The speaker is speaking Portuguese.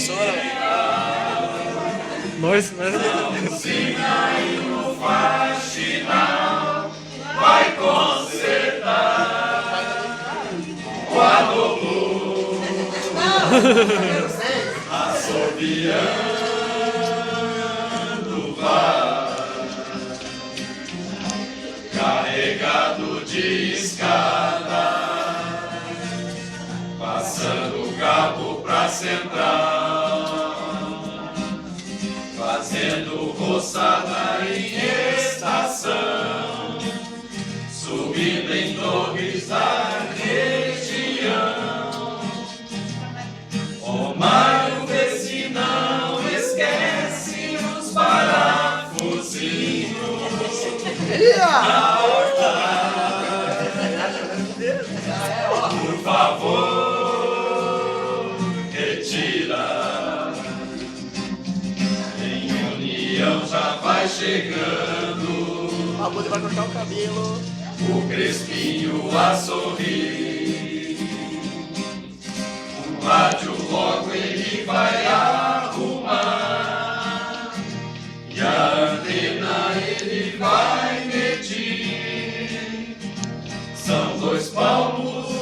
professora, velho. Nós. Usina e o faxinal vai consertar o adubo, assobiando vai, carregado de escada, passando o cabo pra central, fazendo roçada em estação, subindo em torres da região. Ó Mário, vê se não esquece os parafusinhos na horta. Por favor, retira. Em união já vai chegando. A Budi vai cortar o cabelo. O Crespinho a sorrir. O rádio logo ele vai arrumar. E a antena ele vai medir. São 2 palmos